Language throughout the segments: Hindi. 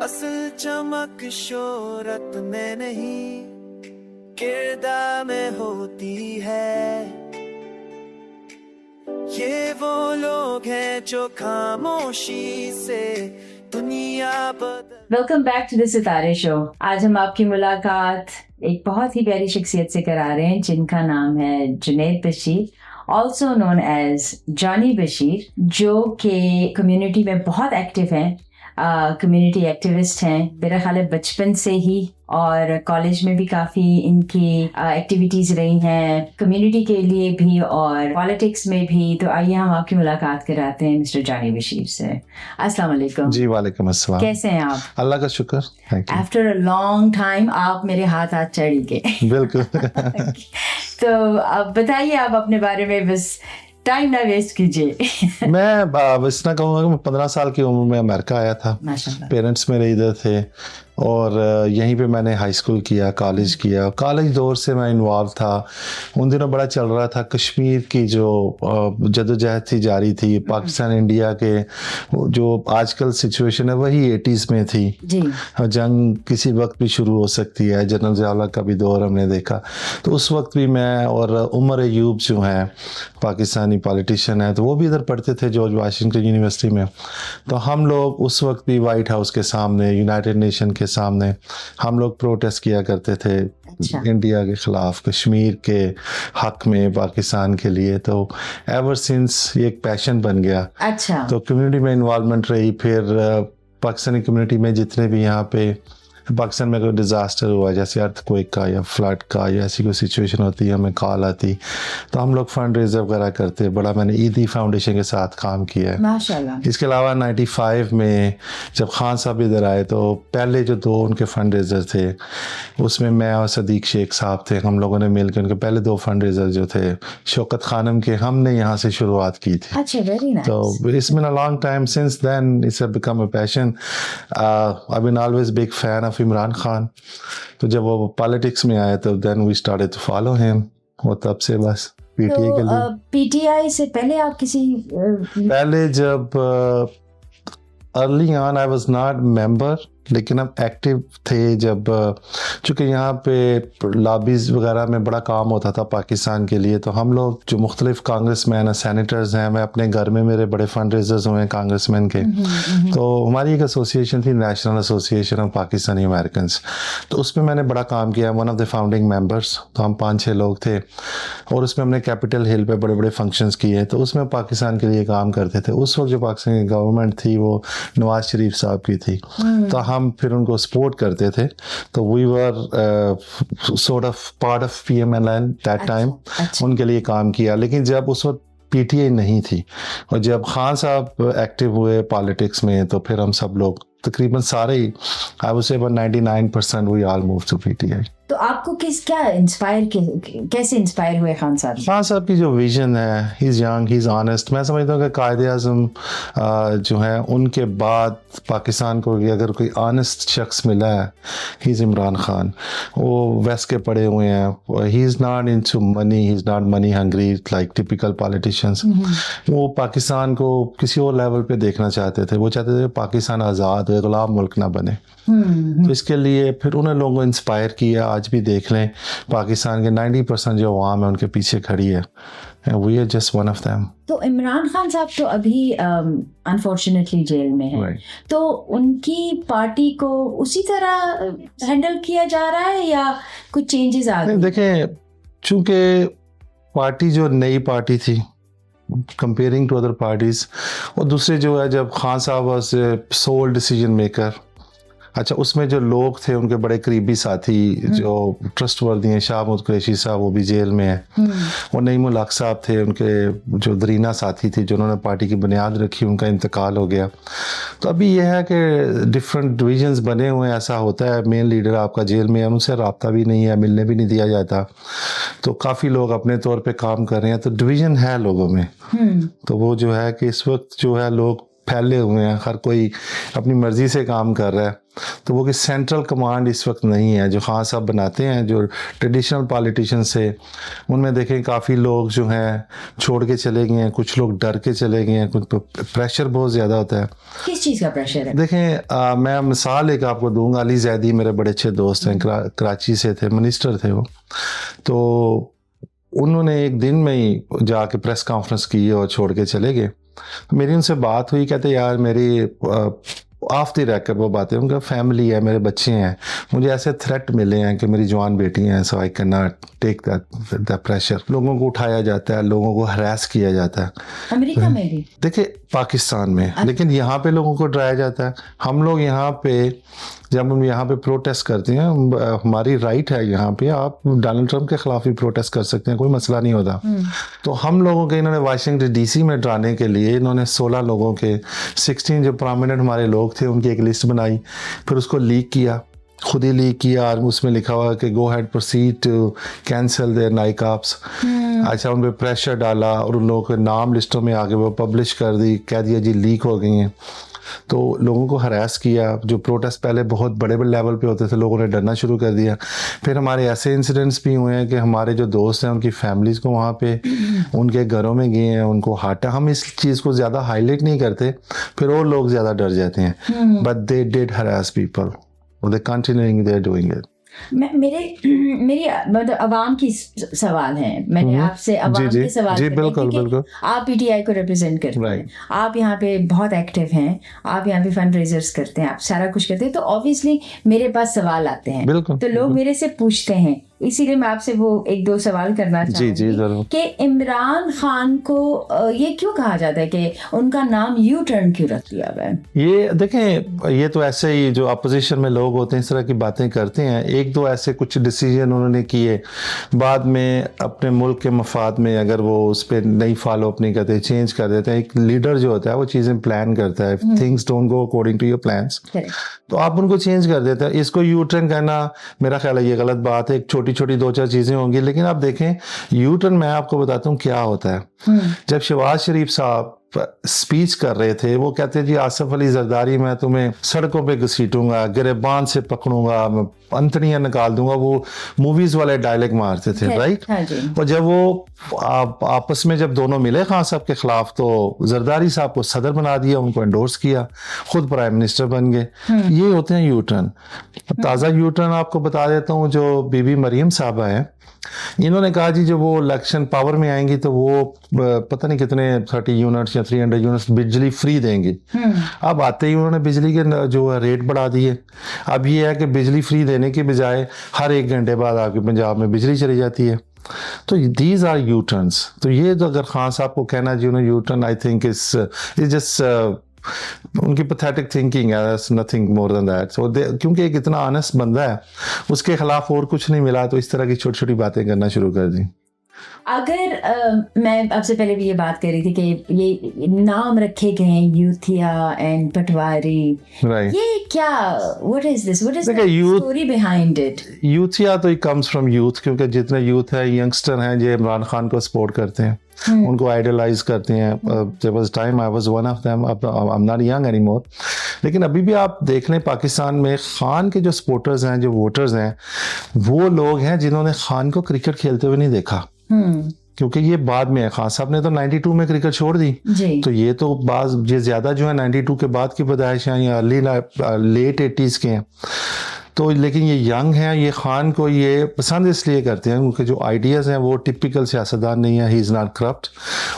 असल चमक शोहरत में नहीं, किरदार में होती है। ये वो लोग हैं जो खामोशी से दुनिया बदल। वेलकम बैक टू द सितारे शो। आज हम आपकी मुलाकात एक बहुत ही प्यारी शख्सियत से करा रहे हैं जिनका नाम है Junaid Bashir, also known as Johnny Bashir, जो कि कम्युनिटी में बहुत एक्टिव हैं, कम्युनिटी एक्टिविस्ट हैं मेरा ख्याल है बचपन से ही, और कॉलेज में भी काफ़ी इनकी एक्टिविटीज़ रही हैं कम्युनिटी के लिए भी और पॉलिटिक्स में भी। तो आइए हम आपकी मुलाकात कराते हैं मिस्टर जॉनी बशीर से। अस्सलाम वालेकुम। जी वालेकुम अस्सलाम। कैसे हैं आप? अल्लाह का शुक्र। Thank you. After a long time आप मेरे हाथ चढ़ गए। बिल्कुल। तो अब बताइए आप अपने बारे में, बस टाइम ना वेस्ट कीजिए। मैं बस ना कहूँगा कि मैं 15 साल की उम्र में अमेरिका आया था। माशाल्लाह। पेरेंट्स मेरे इधर थे और यहीं पे मैंने हाई स्कूल किया, कॉलेज किया। कॉलेज दौर से मैं इन्वॉल्व था। उन दिनों बड़ा चल रहा था कश्मीर की जो जदोजहद थी जारी थी, पाकिस्तान इंडिया के जो आजकल सिचुएशन है वही 80s में थी। जी। जंग किसी वक्त भी शुरू हो सकती है। जनरल ज़िया का भी दौर हमने देखा, तो उस वक्त भी मैं और उमर अयूब जो हैं पाकिस्तानी पॉलिटिशियन है, तो वो भी इधर पढ़ते थे जॉर्ज वाशिंगटन यूनिवर्सिटी में। तो हम लोग उस वक्त भी वाइट हाउस के सामने, यूनाइटेड नेशन के सामने हम लोग प्रोटेस्ट किया करते थे। अच्छा। इंडिया के ख़िलाफ़, कश्मीर के हक में, पाकिस्तान के लिए। तो एवर सिंस ये एक पैशन बन गया। अच्छा। तो कम्युनिटी में इन्वॉल्वमेंट रही। फिर पाकिस्तानी कम्युनिटी में जितने भी यहाँ पे पाकिस्तान में कोई डिज़ास्टर हुआ, जैसे अर्थक्वेक का या फ्लड का या ऐसी कोई सिचुएशन होती है, हमें कॉल आती, तो हम लोग फंड रेजर वगैरह करते। बड़ा मैंने ईदी फाउंडेशन के साथ काम किया है। माशाल्लाह। इसके अलावा 95 में जब खान साहब इधर आए, तो पहले जो 2 उनके फंड रेजर थे उसमें मैं और सदीक शेख साहब थे। हम लोगों ने मिलकर उनके पहले 2 फंड रेजर जो थे शौकत खानम के, हमने यहाँ से शुरुआत की थी। अच्छा, वेरी नाइस। तो it's been a long time since then, it's become a passion. I been always big fan of Imran Khan. तो जब वो पॉलिटिक्स में आए तो then we started to follow him, और तब से बस पीटीआई के लिए। पीटीआई से पहले आप किसी पहले जब early on I was not member, लेकिन हम एक्टिव थे जब चूँकि यहाँ पे लॉबीज़ वगैरह में बड़ा काम होता था पाकिस्तान के लिए। तो हम लोग जो मुख्तलिफ कांग्रेसमैन हैं, सैनिटर्स हैं, मैं अपने घर में मेरे बड़े फंड रेजर्स हुए हैं कांग्रेसमैन के। तो हमारी एक एसोसिएशन थी, national association of Pakistani Americans. तो उसमें मैंने बड़ा काम किया, one of the founding members. तो हम 5-6 लोग थे और उसमें हमने कैपिटल हिल पे बड़े बड़े फंक्शंस किए। तो उसमें पाकिस्तान के लिए काम करते थे। उस वक्त जो पाकिस्तान की गवर्नमेंट थी वो नवाज शरीफ साहब की थी। तो हम फिर उनको सपोर्ट करते थे। तो we were sort of part of PMLN that time. उनके लिए काम किया। लेकिन जब उस वक्त PTI नहीं थी और जब खान साहब एक्टिव हुए पॉलिटिक्स में, तो फिर हम सब लोग तकरीबन सारे ही, I would say about 99% we all move to PTI। तो आपको कैसे इंस्पायर हुए खान साहब? खान साहब की जो विजन है, he is young, he is honest. मैं समझता हूँ कि कायदे आज़म जो है उनके बाद पाकिस्तान को अगर कोई ऑनेस्ट शख्स मिला है, ही इज़ इमरान खान। वो वेस्ट के पड़े हुए हैं, he is not into money, he is not money hungry like typical politicians. वो पाकिस्तान को किसी और लेवल पे देखना चाहते थे। वो चाहते थे पाकिस्तान आज़ाद हो, गुलाम मुल्क ना बने। तो इसके लिए फिर उन्हें लोगों को इंस्पायर किया। आज भी देख लें, पाकिस्तान के 90% जो अवाम है उनके पीछे खड़ी है। We are just one of them. तो इमरान खान साहब तो अभी अनफॉर्चुनेटली जेल में है। Right. तो उनकी पार्टी को उसी तरह हैंडल किया जा रहा है या कुछ चेंजेस आ गए? देखें, चूंकि पार्टी जो नई पार्टी थी कंपेयरिंग टू अदर पार्टीज, और दूसरे जो है जब खान साहब वाज सोल डिसीजन मेकर, अच्छा उसमें जो लोग थे उनके बड़े करीबी साथी जो ट्रस्टवर्दी हैं, शाह महमूद कुरैशी साहब वो भी जेल में हैं, और नईमुल हक साहब थे उनके जो दरीना साथी थी जिन्होंने पार्टी की बुनियाद रखी, उनका इंतकाल हो गया। तो अभी यह है कि डिफरेंट डिवीजन्स बने हुए हैं। ऐसा होता है, मेन लीडर आपका जेल में है, उनसे रब्ता भी नहीं है, मिलने भी नहीं दिया जाता। तो काफ़ी लोग अपने तौर पर काम कर रहे हैं, तो डिवीज़न है लोगों में। तो वो जो है कि इस वक्त जो है लोग फैले हुए हैं, हर कोई अपनी मर्ज़ी से काम कर रहा है। तो वो कि सेंट्रल कमांड इस वक्त नहीं है जो खान साहब बनाते हैं, जो ट्रेडिशनल पॉलिटिशियंस से उनमें देखें काफ़ी लोग जो हैं छोड़ के चले गए हैं, कुछ लोग डर के चले गए हैं, कुछ प्रेशर बहुत ज़्यादा होता है। किस चीज़ का प्रेशर है? देखें मैं मिसाल एक आपको दूंगा, अली जैदी मेरे बड़े अच्छे दोस्त हैं, कराची से थे, मिनिस्टर थे वो। तो उन्होंने एक दिन में ही जाके प्रेस कॉन्फ्रेंस की और छोड़ के चले गए। मेरी उनसे बात हुई, कहते यार मेरी ऑफ द रेकर्ड वो बातें, उनका फैमिली है, मेरे बच्चे हैं, मुझे ऐसे थ्रेट मिले हैं कि मेरी जवान बेटी हैं, so I can not take that pressure. लोगों को उठाया जाता है, लोगों को हरास किया जाता है अमेरिका में भी, देखिए पाकिस्तान में, लेकिन यहाँ पे लोगों को डराया जाता है। हम लोग यहाँ पे जब हम यहाँ पे प्रोटेस्ट करते हैं, हमारी राइट है यहाँ पे, आप डोनाल्ड ट्रंप के खिलाफ भी प्रोटेस्ट कर सकते हैं, कोई मसला नहीं होता। तो हम लोगों के इन्होंने वाशिंगटन डीसी में डराने के लिए इन्होंने 16 लोगों के 16 जो प्रोमिनेंट हमारे लोग थे उनकी एक लिस्ट बनाई, फिर उसको लीक किया, खुद ही लीक किया, और उसमें लिखा हुआ कि go ahead proceed to cancel their नाइकाब्स। अच्छा, उन पर प्रेशर डाला और उन लोगों के नाम लिस्टों में आगे वो पब्लिश कर दी, कह दिया जी लीक हो गई हैं। तो लोगों को हरास किया। जो प्रोटेस्ट पहले बहुत बड़े बड़े लेवल पे होते थे, लोगों ने डरना शुरू कर दिया। फिर हमारे ऐसे इंसिडेंट्स भी हुए हैं कि हमारे जो दोस्त हैं उनकी फैमिलीज़ को वहाँ पे उनके घरों में गए हैं, उनको हाटा, हम इस चीज़ को ज़्यादा हाईलाइट नहीं करते, फिर और लोग ज़्यादा डर जाते हैं। But they did harass people, they continuing they are doing it. मेरी मतलब अवाम की सवाल है, मैंने आपसे अवाम के सवाल जी बिल्कुल बिल्कुल। आप पीटीआई को रिप्रेजेंट करते हैं, आप यहाँ पे बहुत एक्टिव हैं, आप यहाँ पे फंड रेजर्स करते हैं, आप सारा कुछ करते हैं, तो ऑब्वियसली मेरे पास सवाल आते हैं, तो लोग मेरे से पूछते हैं, इसीलिए मैं आपसे वो एक दो सवाल करना चाहूँगी कि इमरान खान को ये क्यों कहा जाता है कि उनका नाम यू टर्न क्यों रख दिया हुआ है? ये देखें, ये तो ऐसे ही जो अपोजिशन में लोग होते हैं इस तरह की बातें करते हैं। एक दो ऐसे कुछ डिसीजन उन्होंने किए, बाद में अपने मुल्क के मफाद में अगर वो उस पर नहीं फॉलो अप नहीं करते, चेंज कर देते हैं। एक लीडर जो होता है वो चीज़ें प्लान करता है, things don't go according to your plans, तो आप उनको चेंज कर देते हैं। इसको यू टर्न करना मेरा ख्याल है ये गलत बात है। एक छोटी छोटी दो चार चीजें होंगी, लेकिन आप देखें यू टर्न मैं आपको बताता हूँ क्या होता है। जब शहबाज शरीफ साहब स्पीच कर रहे थे, वो कहते जी आसिफ अली जरदारी मैं तुम्हें सड़कों पे घसीटूंगा, गिरबान से पकड़ूंगा, अंतड़ियां निकाल दूंगा, वो मूवीज वाले डायलॉग मारते थे, राइट। और जब वो आपस में जब दोनों मिले खान साहब के खिलाफ, तो जरदारी साहब को सदर बना दिया, उनको एंडोर्स किया, खुद प्राइम मिनिस्टर बन गए। ये होते हैं यू टर्न। ताज़ा यू टर्न आपको बता देता हूँ, जो बीबी मरियम साहबा है, इन्होंने कहा जी जब वो इलेक्शन पावर में आएंगी तो वो पता नहीं कितने 30 यूनिट्स या 300 यूनिट्स बिजली फ्री देंगे। अब आते ही उन्होंने बिजली के जो रेट बढ़ा दिए। अब ये है कि बिजली फ्री देने के बजाय हर 1 घंटे बाद आपके पंजाब में बिजली चली जाती है। तो दीज आर यू टर्न्स। तो ये तो अगर खान साहब को कहना जी उन्होंने U turn, I think is just उनकी पैथेटिक थिंकिंग है, नथिंग मोर देन दैट। सो क्योंकि एक इतना ऑनेस्ट बंदा है, उसके खिलाफ और कुछ नहीं मिला, तो इस तरह की छोटी छोटी बातें करना शुरू कर दी। अगर मैं आपसे पहले भी ये बात कर रही थी कि ये नाम रखे गए हैं यूथिया एंड पटवारी, ये क्या, what is this, what is the story behind it? यूथिया तो इट कम्स फ्रॉम यूथ, क्योंकि जितने यूथ है, यंगस्टर हैं, जो इमरान खान को सपोर्ट करते हैं, उनको आइडलाइज करते हैं। There was time I was one of them, अब I am not young anymore. लेकिन अभी भी आप देख लें पाकिस्तान में खान के जो सपोर्टर्स हैं, जो वोटर्स हैं, वो लोग हैं जिन्होंने खान को क्रिकेट खेलते हुए नहीं देखा। क्योंकि ये बाद में है, खान साहब ने तो 92 में क्रिकेट छोड़ दी, तो ये तो बाज ये ज्यादा जो है 92 के बाद की पैदाइश है या लेट 80s के हैं। तो लेकिन ये यंग हैं, ये खान को ये पसंद इसलिए करते हैं क्योंकि जो आइडियाज़ हैं वो टिपिकल सियासतदान नहीं है, ही इज़ नॉट करप्ट,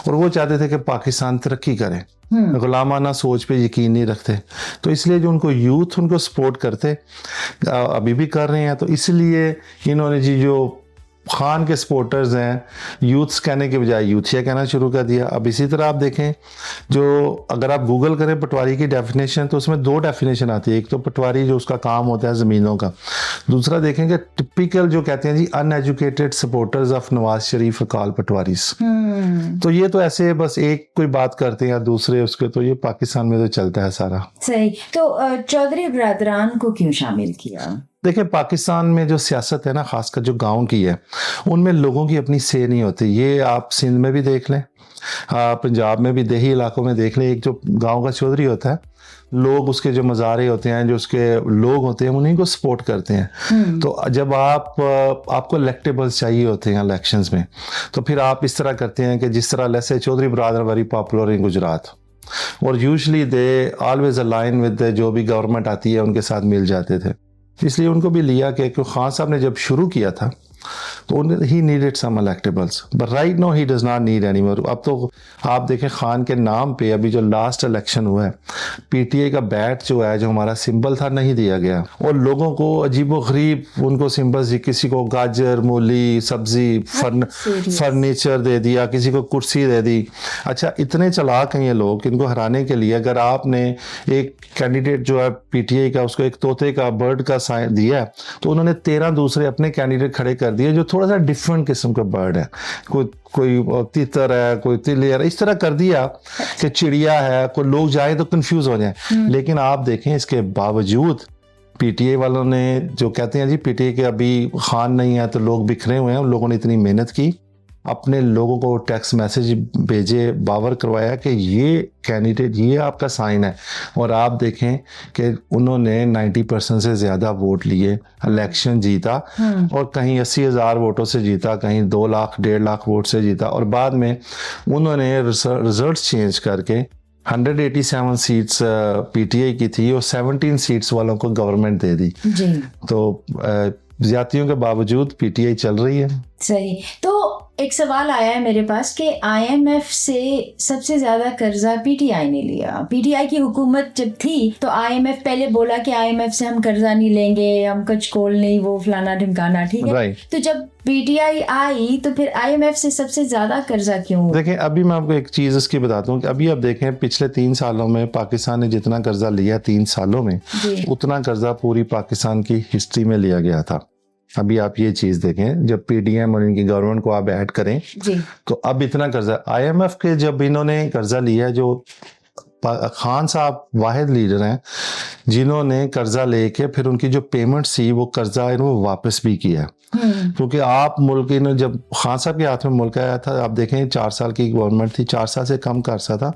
और वो चाहते थे कि पाकिस्तान तरक्की करे, गुलामाना सोच पे यकीन नहीं रखते। तो इसलिए जो उनको यूथ उनको सपोर्ट करते, अभी भी कर रहे हैं। तो इसलिए इन्होंने जी जो खान के सपोर्टर्स हैं, यूथ्स कहने के बजाय यूथिया कहना शुरू कर दिया। अब इसी तरह आप देखें, जो अगर आप गूगल करें पटवारी की डेफिनेशन, तो उसमें 2 डेफिनेशन आती है। एक तो पटवारी जो उसका काम होता है ज़मीनों का, दूसरा देखेंगे टिपिकल जो कहते हैं जी uneducated supporters of Nawaz Sharif call patwaris. तो ये तो ऐसे बस एक कोई बात करते हैं या दूसरे उसके, तो ये पाकिस्तान में तो चलता है सारा। सही। तो चौधरी बरादरान को क्यों शामिल किया? देखिए पाकिस्तान में जो सियासत है ना, खासकर जो गांव की है, उनमें लोगों की अपनी से नहीं होती। ये आप सिंध में भी देख लें, पंजाब में भी देही इलाकों में देख लें, एक जो गांव का चौधरी होता है लोग उसके जो मज़ारे होते हैं, जो उसके लोग होते हैं, उन्हीं को सपोर्ट करते हैं। तो जब आपको इलेक्टेबल्स चाहिए होते हैं इलेक्शंस में, तो फिर आप इस तरह करते हैं कि जिस तरह लेट्स से Chaudhry brother very popular in Gujrat, और usually they always align with जो भी गवर्नमेंट आती है उनके साथ मिल जाते थे। इसलिए उनको भी लिया कि खान साहब ने जब शुरू किया था तो he needed some electables, but right now he does not need any more. अब तो आप देखें खान के नाम पे अभी जो लास्ट इलेक्शन हुआ है, पीटीआई का बैट जो है, जो हमारा सिंबल था, नहीं दिया गया, और लोगों को अजीबोगरीब उनको सिंबल्स, किसी को गाजर, मूली, सब्जी, फर्नीचर दे दिया, किसी को कुर्सी दे दी। अच्छा, इतने चालाक हैं ये लोग, इनको हराने के लिए अगर आपने एक कैंडिडेट जो है पीटीआई का, उसको एक तोते का, बर्ड का साइन दिया, तो उन्होंने 13 दूसरे अपने कैंडिडेट खड़े कर दिए जो थोड़ा सा डिफरेंट किस्म का बर्ड है। कोई तितर है, कोई तिलियर, इस तरह कर दिया कि चिड़िया है, कोई लोग जाए तो कंफ्यूज हो जाए। लेकिन आप देखें इसके बावजूद पीटीआई वालों ने जो कहते हैं जी पीटीआई के अभी खान नहीं है तो लोग बिखरे हुए हैं, उन लोगों ने इतनी मेहनत की, अपने लोगों को टेक्स्ट मैसेज भेजे, बावर करवाया कि ये कैंडिडेट, ये आपका साइन है, और आप देखें कि उन्होंने 90% से ज़्यादा वोट लिए, इलेक्शन जीता, और कहीं 80,000 वोटों से जीता, कहीं 2 लाख 1.5 लाख वोट से जीता, और बाद में उन्होंने रिजल्ट चेंज करके 187 सीट्स पीटीआई की थी और 17 सीट्स वालों को गवर्नमेंट दे दी जी। तो ज्यादतियों के बावजूद पीटीआई चल रही है। सही। तो एक सवाल आया है मेरे पास कि आईएमएफ से सबसे ज्यादा कर्जा पीटीआई ने लिया। पीटीआई की हुकूमत जब थी तो आईएमएफ पहले बोला कि आईएमएफ से हम कर्जा नहीं लेंगे, हम कुछ कोल नहीं, वो फलाना ढिमकाना, ठीक है। तो जब पीटीआई आई तो फिर आईएमएफ से सबसे ज्यादा कर्जा क्यों? देखें, अभी मैं आपको एक चीज इसकी बताता हूँ कि अभी आप देखें पिछले 3 सालों में पाकिस्तान ने जितना कर्जा लिया 3 सालों में, उतना कर्जा पूरी पाकिस्तान की हिस्ट्री में लिया गया था। अभी आप ये चीज देखें, जब पीडीएम और इनकी गवर्नमेंट को आप ऐड करें जी, तो अब इतना कर्जा आईएमएफ के जब इन्होंने कर्जा लिया, जो खान साहब वाहिद लीडर हैं जिन्होंने कर्जा लेके फिर उनकी जो पेमेंट थी वो कर्जा इन्होंने वापस भी किया। क्योंकि आप मुल्क ने जब खान साहब के हाथ में मुल्क आया था, आप देखें 4 साल की गवर्नमेंट थी, 4 साल से कम का अर्सा था,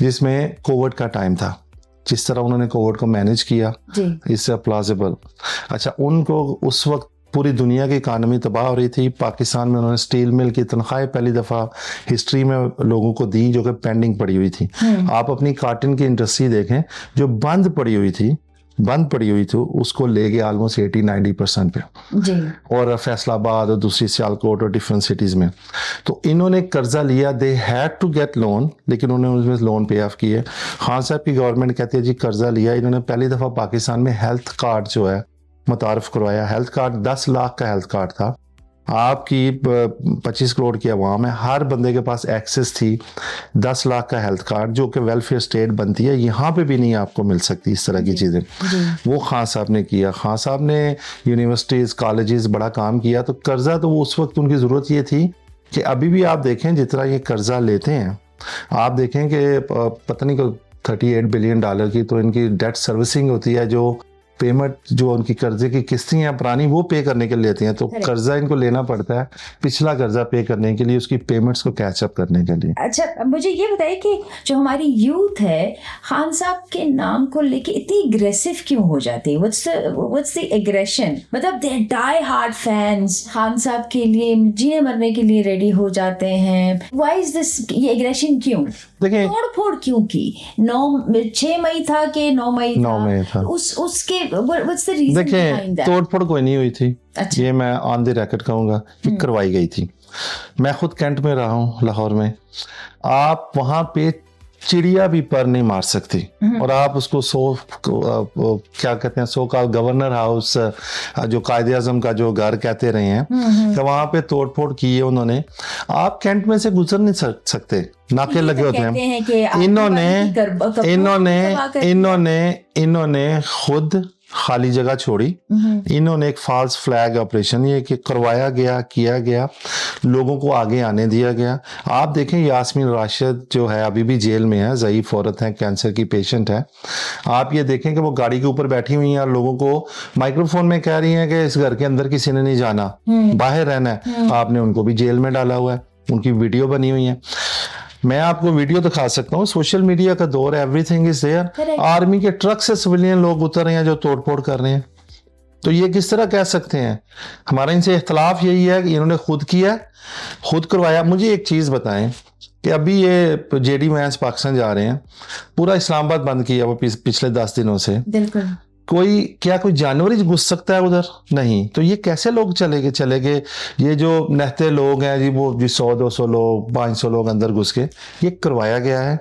जिसमें कोविड का टाइम था। जिस तरह उन्होंने कोविड को मैनेज किया, इससे प्लाजिबल। अच्छा, उनको उस वक्त पूरी दुनिया की इकानमी तबाह हो रही थी, पाकिस्तान में उन्होंने स्टील मिल की तनख्वाहें पहली दफ़ा हिस्ट्री में लोगों को दी जो कि पेंडिंग पड़ी हुई थी। आप अपनी कॉटन की इंडस्ट्री देखें जो बंद पड़ी हुई थी, उसको ले गए ऑलमोस्ट 80-90% पे जी। और फैसलाबाद और दूसरी सियालकोट और डिफरेंट सिटीज़ में। तो इन्होंने कर्जा लिया, they had to get loan, लेकिन उन्होंने उसमें लोन पे ऑफ किए। खान साहब की गवर्नमेंट कहती है जी कर्जा लिया, इन्होंने पहली दफ़ा पाकिस्तान में हेल्थ कार्ड जो है मुतारफ करवाया। हेल्थ कार्ड 10 लाख का हेल्थ कार्ड था, आपकी 25 करोड़ की आवाम है, हर बंदे के पास एक्सेस थी 10 लाख का हेल्थ कार्ड, जो कि वेलफेयर स्टेट बनती है, यहाँ पे भी नहीं आपको मिल सकती इस तरह की चीज़ें। वो खान साहब ने किया। खान साहब ने यूनिवर्सिटीज़, कॉलेजेस बड़ा काम किया। तो कर्जा तो उस वक्त उनकी ज़रूरत ये थी कि अभी भी आप देखें जितना ये कर्जा लेते हैं, आप देखें कि पता नहीं को $38 बिलियन की तो इनकी डेट सर्विसिंग होती है, जो पेमेंट जो उनकी कर्जे की किस्तें हैं पुरानी वो पे करने के लिए लेते हैं। तो कर्जा इनको लेना पड़ता है पिछला कर्जा पे करने के लिए, उसकी पेमेंट्स को कैच अप करने के लिए। अच्छा, मुझे ये बताइए कि जो हमारी यूथ है खान साहब के नाम को लेके इतनी एग्रेसिव क्यों हो जाती है? What's the aggression? मतलब they die hard fans, Khan sahab के लिए जीने मरने के लिए रेडी हो जाते हैं। व्हाई इज दिस, ये एग्रेशन क्यों? देखिए, तोड़-फोड़ क्यों की? 6 मई था कि 9 मई था? उसके What's the reason behind that? तोड़फोड़ कोई नहीं हुई थी। अच्छा। ये मैं ऑन द रिकॉर्ड कहूँगा कि करवाई गई थी। मैं खुद कैंट में रहा हूँ, लाहौर में। आप वहाँ पे चिड़िया भी पर नहीं मार सकती, और आप उसको क्या कहते हैं, सो का गवर्नर हाउस, जो कायदे आजम का जो घर कहते रहे हैं, तो वहाँ पे तोड़फोड़ की है उन्होंने। आप कैंट में से गुजर नहीं सकते, नाके लगे होते हैं। इन्होंने खुद खाली जगह छोड़ी। इन्होंने एक फॉल्स फ्लैग ऑपरेशन ये कि करवाया गया, किया गया, लोगों को आगे आने दिया गया। आप देखें यास्मीन राशिद जो है अभी भी जेल में है, ज़ईफ औरत है, कैंसर की पेशेंट है। आप ये देखें कि वो गाड़ी के ऊपर बैठी हुई हैं और लोगों को माइक्रोफोन में कह रही हैं कि इस घर के अंदर किसी ने नहीं जाना, बाहर रहना है। आपने उनको भी जेल में डाला हुआ है, उनकी वीडियो बनी हुई है। मैं आपको वीडियो दिखा सकता हूँ, सोशल मीडिया का दौर है, everything is there. Correct. Army के ट्रक से सिविलियन लोग उतर रहे हैं जो तोड़फोड़ कर रहे हैं, तो ये किस तरह कह सकते हैं? हमारा इनसे इख्तलाफ यही है कि इन्होंने खुद किया, खुद करवाया। मुझे एक चीज़ बताएं कि अभी ये जेडी वैंस पाकिस्तान जा रहे हैं, पूरा इस्लामाबाद बंद किया वो पिछले 10 दिनों से। बिल्कुल। कोई जानवर ही घुस सकता है उधर? नहीं। तो ये कैसे लोग चले गए? ये जो नहते लोग हैं जी, वो जी 100-200 लोग 500 लोग अंदर घुस के, ये करवाया गया है,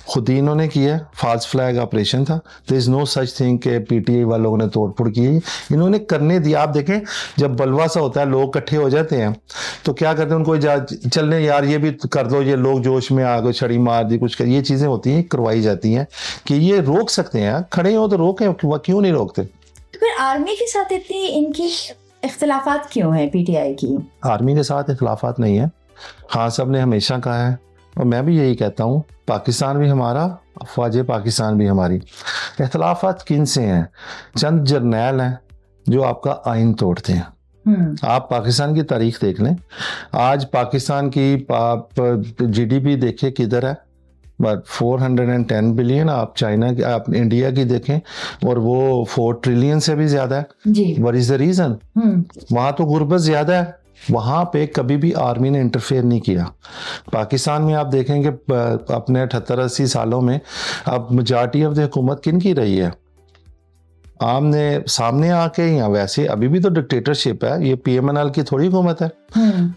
खुद ही इन्होंने किया, फॉल्स फ्लैग ऑपरेशन था। There is no such thing के पीटीआई वालों ने तोड़फोड़ की, इन्होंने करने दिया। आप देखें जब बलवा सा होता है, लोग इकट्ठे हो जाते हैं तो क्या करते हैं, उनको चलने यार ये भी कर दो, ये लोग जोश में आ गए, छड़ी मार दी, कुछ कर, ये चीजें होती हैं, करवाई जाती हैं कि ये रोक सकते हैं। खड़े हो तो रोकें, क्यों नहीं रोकते? तो फिर आर्मी के साथ इतनी इनकी इख्तलाफात क्यों है पीटीआई की? आर्मी के साथ इख्तलाफात नहीं है, खान साहब ने हमेशा कहा है और मैं भी यही कहता हूँ, पाकिस्तान भी हमारा, अफवाज पाकिस्तान भी हमारी। इख्तलाफात किन से हैं? चंद जर्नैल हैं जो आपका आइन तोड़ते हैं। आप पाकिस्तान की तारीख देख लें, आज पाकिस्तान की आप जीडीपी देखें किधर है, बट 410 बिलियन। आप चाइना की, आप इंडिया की देखें और वो 4 ट्रिलियन से भी ज्यादा है जी। What is the reason? वहां तो गुर्बत ज्यादा है, वहां पे कभी भी आर्मी ने इंटरफेयर नहीं किया। पाकिस्तान में आप देखेंगे अपने 78-80 सालों में अब मेजॉरिटी ऑफ द हुकूमत किन की रही है? आमने सामने आके, या वैसे अभी भी तो डिक्टेटरशिप है, ये पीएमएनएल की थोड़ी हुकूमत है।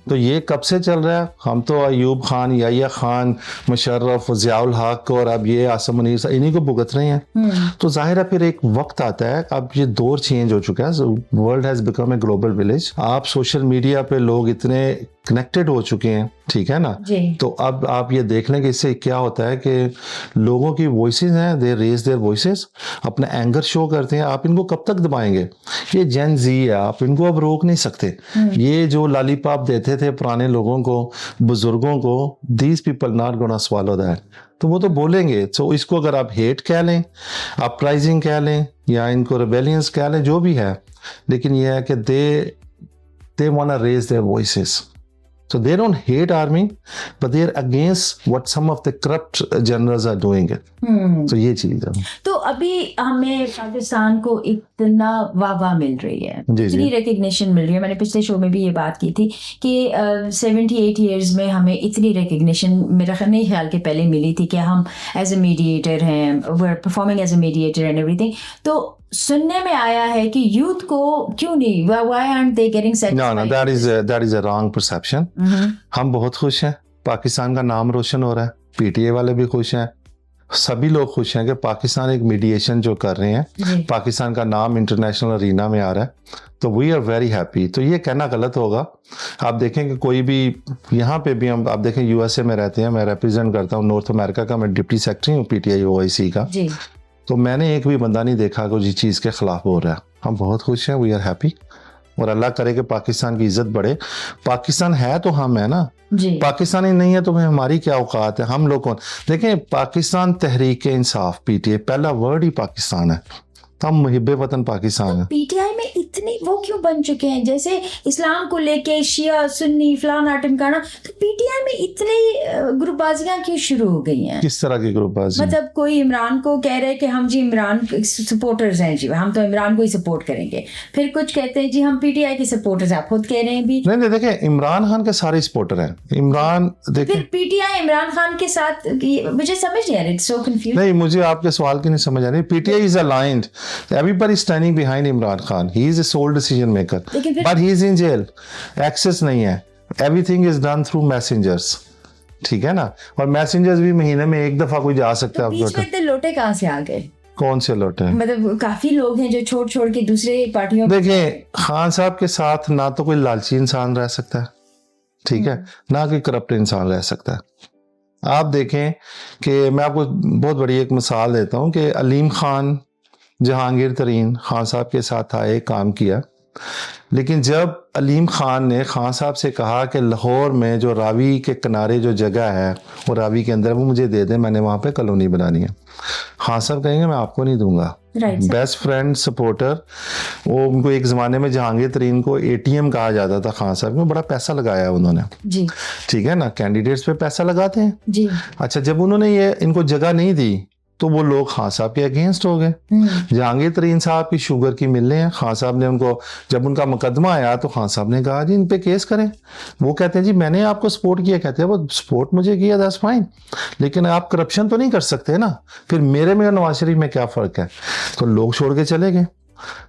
तो ये कब से चल रहा है? हम तो अयूब खान, याहिया खान, मुशर्रफ, ज़ियाउल हक और अब ये आसिम मुनीर, इन्हीं को भुगत रहे हैं। तो जाहिर है फिर एक वक्त आता है, अब ये दौर चेंज हो चुका है, world has become a global village. आप सोशल मीडिया पे लोग इतने कनेक्टेड हो चुके हैं, ठीक है ना? तो अब आप ये देख लें कि इससे क्या होता है कि लोगों की वॉइसेस हैं, दे रेज देयर वॉइसेस, अपना एंगर शो करते हैं। आप इनको कब तक दबाएंगे? ये जेन जी है, आप इनको अब रोक नहीं सकते। ये जो लॉलीपॉप देते थे पुराने लोगों को, बुजुर्गों को, these people not gonna swallow that, तो वो तो बोलेंगे। तो इसको अगर आप हेट कह लें, अपराइजिंग कह लें, या इनको रेबेलियंस कह लें, जो भी है, लेकिन ये है कि they wanna raise their voices. So they don't hate army, but they are against what some of the corrupt generals are doing it. तो ये चीज है। तो अभी हमें पाकिस्तान को इतना वाह मिल रही है, इतनी रिकग्निशन मिल रही है। मैंने पिछले शो में भी ये बात की थी कि 78 ईयर्स में हमें इतनी रिकग्निशन मेरा ख्याल के पहले मिली थी कि हम एज अ मीडिएटर हैं, we are performing as a mediator and everything. तो सुनने में आया है कि यूथ को क्यों नहीं, why aren't they getting satisfied? No, that is a wrong perception. हम बहुत खुश हैं, पाकिस्तान का नाम रोशन हो रहा है, पीटीए वाले भी खुश हैं, सभी लोग खुश हैं कि पाकिस्तान एक मीडिएशन जो कर रहे हैं, पाकिस्तान का नाम इंटरनेशनल अरीना में आ रहा है, तो वी आर वेरी हैप्पी। तो ये कहना गलत होगा। आप देखें कि कोई भी यहाँ पे भी, हम आप देखें यूएसए में रहते हैं, मैं रिप्रेजेंट करता हूँ नॉर्थ अमेरिका का, मैं डिप्टी सेक्रेटरी हूँ पीटीआई ओआईसी का, तो मैंने एक भी बंदा नहीं देखा कि जिस चीज़ के खिलाफ हो रहा है। हम बहुत खुश हैं, वी आर हैप्पी, और अल्लाह करे कि पाकिस्तान की इज्जत बढ़े। पाकिस्तान है तो हम है ना, पाकिस्तानी नहीं है तो हमारी क्या औकात है? हम लोग कौन? देखें, पाकिस्तान तहरीक इंसाफ पीटीआई, पहला वर्ड ही पाकिस्तान है, हम मुहिब्बे वतन पाकिस्तान है। पीटीआई में इतने वो क्यों बन चुके हैं, जैसे इस्लाम को लेके शिया सुन्नी फलाना टिमकाना, तो पीटीआई में इतने ग्रुपबाजियां क्यों शुरू हो गई हैं? किस तरह की ग्रुपबाजी? मतलब कोई इमरान को कह रहे हैं कि हम जी इमरान सपोर्टर्स हैं, जी हम तो इमरान को ही सपोर्ट करेंगे, फिर कुछ कहते हैं जी हम पीटीआई के सपोर्टर्स, आप खुद कह रहे हैं भी नहीं देखें, इमरान खान के सारे सपोर्टर हैं। इमरान देखें, फिर पीटीआई इमरान खान के साथ, मुझे समझ नहीं आ रहा, इट्स सो कंफ्यूज। नहीं, मुझे आपके सवाल की नहीं समझ आ रही। PTI is aligned, everybody is standing behind Imran Khan, he is a sole decision maker, but he is in jail, access नहीं है, everything is done through messengers, ठीक है ना? और मैसेंजर्स भी महीने में एक दफा कोई जा सकता है। बीच में इतने लोटे कहाँ से आ गए? कौन से लोटे? मतलब काफी लोग हैं जो छोड़ के दूसरे पार्टियों। देखें, खान साहब के साथ ना तो कोई लालची इंसान रह सकता है, ठीक है, ना कोई करप्ट इंसान रह सकता है। आप देखें कि मैं आपको बहुत बड़ी एक मिसाल देता हूँ कि अलीम खान जहांगीर तरीन खान साहब के साथ आए, काम किया, लेकिन जब अलीम खान ने खान साहब से कहा कि लाहौर में जो रावी के किनारे जो जगह है वो रावी के अंदर, वो मुझे दे दें, मैंने वहाँ पे कॉलोनी बनानी है, खान साहब कहेंगे मैं आपको नहीं दूंगा। बेस्ट फ्रेंड सपोर्टर, वो उनको एक ज़माने में जहांगीर तरीन को ATM कहा जाता था, खान साहब में बड़ा पैसा लगाया उन्होंने जी, ठीक है ना, कैंडिडेट्स पे पैसा लगाते हैं जी। अच्छा, जब उन्होंने ये इनको जगह नहीं दी तो वो लोग खान साहब के अगेंस्ट हो गए। जहांगीर तरीन साहब की शुगर की मिलें हैं, खान साहब ने उनको, जब उनका मुकदमा आया तो खान साहब ने कहा जी इन पे केस करें। वो कहते हैं जी मैंने आपको सपोर्ट किया, कहते हैं वो सपोर्ट मुझे किया, दैट्स फाइन, लेकिन आप करप्शन तो नहीं कर सकते ना, फिर मेरे में और नवाज शरीफ में क्या फ़र्क है। तो लोग छोड़ के चले गए।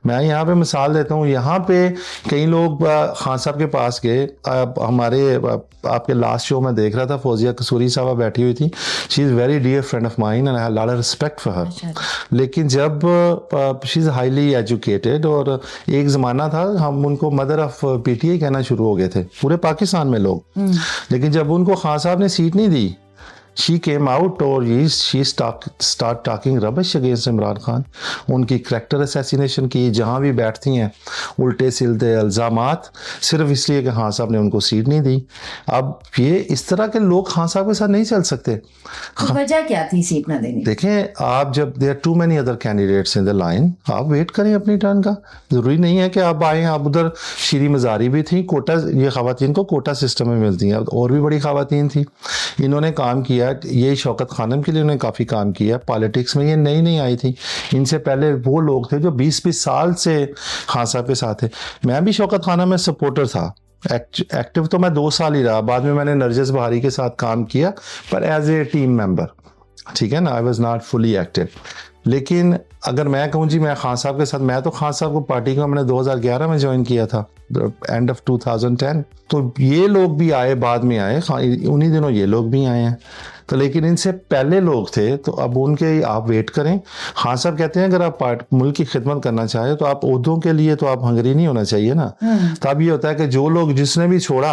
मैं यहाँ पे मिसाल देता हूँ, यहाँ पे कई लोग खान साहब के पास गए, हमारे आपके लास्ट शो में देख रहा था, फौजिया कसूरी साहबा बैठी हुई थी, she is very dear friend of mine and I have lot of respect for her. लेकिन जब शी इज़ हाईली एजुकेटेड, और एक ज़माना था हम उनको मदर ऑफ PTI कहना शुरू हो गए थे पूरे पाकिस्तान में लोग, लेकिन जब उनको खान साहब ने सीट नहीं दी, she came out और she start talking rubbish against Imran Khan, उनकी करैक्टर असैसिनेशन की, जहाँ भी बैठती हैं उल्टे सिलते इल्ज़ामात, सिर्फ इसलिए कि खान साहब ने उनको सीट नहीं दी। अब ये इस तरह के लोग खान साहब के साथ नहीं चल सकते। तो वजह क्या थी सीट ना देने? देखें आप, जब there too many other candidates in the line, आप वेट करें अपनी टर्न का, ज़रूरी नहीं है कि आप आएँ। आप उधर शीरी मज़ारी भी थी, कोटा, ये ख़वातीन को कोटा सिस्टम में मिलती हैं, और भी बड़ी ख़वातीन थी, इन्होंने काम किया। ये शौकत खानम के लिए उन्होंने काफ़ी काम किया पॉलिटिक्स में, ये नई नहीं आई थी, इनसे पहले वो लोग थे जो 20-20 साल से खान साहब के साथ थे। मैं भी शौकत खानम में सपोर्टर था, एक्टिव तो मैं 2 साल ही रहा, बाद में मैंने नरजिस बहारी के साथ काम किया, पर एज ए टीम मेंबर, ठीक है ना, I was not fully active. लेकिन अगर मैं कहूँ जी मैं खान साहब के साथ, मैं तो खान साहब को पार्टी को मैंने 2011 में ज्वाइन किया था, एंड ऑफ 2010, तो ये लोग भी आए, बाद में आए, उन्हीं दिनों ये लोग भी आए हैं, तो लेकिन इनसे पहले लोग थे, तो अब उनके आप वेट करें। खान साहब कहते हैं अगर आप मुल्क की खिदमत करना चाहें तो आप ओहदों के लिए तो आप हंगरी नहीं होना चाहिए ना। तब ये होता है कि जो लोग, जिसने भी छोड़ा,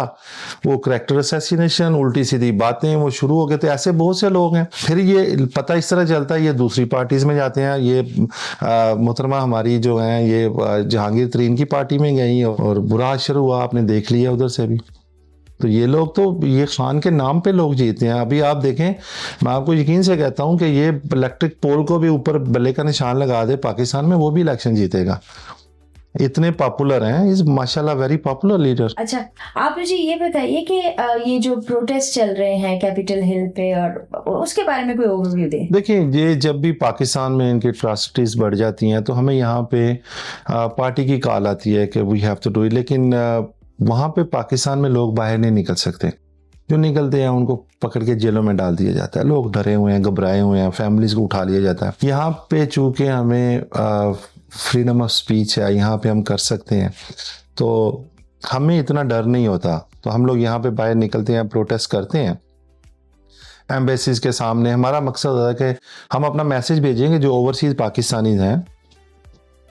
वो करैक्टर असैसिनेशन, उल्टी सीधी बातें, वो शुरू हो गए थे। ऐसे बहुत से लोग हैं, फिर ये पता इस तरह चलता है, ये दूसरी पार्टीज में जाते हैं। ये मोहतरमा हमारी जो हैं, ये जहांगीर तरीन की पार्टी में गई और बुरा असर हुआ, आपने देख लिया उधर से भी। तो ये लोग तो, ये खान के नाम पे लोग जीते हैं। अभी आप देखें, मैं आपको यकीन से कहता हूं कि ये इलेक्ट्रिक पोल को भी ऊपर बल्ले का निशान लगा दे पाकिस्तान में, वो भी इलेक्शन जीतेगा। इतने पॉपुलर हैं, इज माशाल्लाह वेरी पॉपुलर लीडर। अच्छा, आप मुझे ये बताइए कि ये जो प्रोटेस्ट चल रहे हैं कैपिटल हिल पे, और उसके बारे में कोई ओवरव्यू दें। देखिए, ये जब भी पाकिस्तान में इनकी अट्रॉसिटीज बढ़ जाती हैं तो हमें यहाँ पे पार्टी की कॉल आती है कि we have to do it, लेकिन वहाँ पे पाकिस्तान में लोग बाहर नहीं निकल सकते। जो निकलते हैं उनको पकड़ के जेलों में डाल दिया जाता है। लोग डरे हुए हैं, घबराए हुए हैं, फैमिलीज को उठा लिया जाता है। यहाँ पे चूँकि हमें फ्रीडम ऑफ स्पीच है, यहाँ पे हम कर सकते हैं, तो हमें इतना डर नहीं होता। तो हम लोग यहाँ पे बाहर निकलते हैं, प्रोटेस्ट करते हैं एम्बेसीज के सामने। हमारा मकसद होता है कि हम अपना मैसेज भेजेंगे जो ओवरसीज पाकिस्तानीज हैं,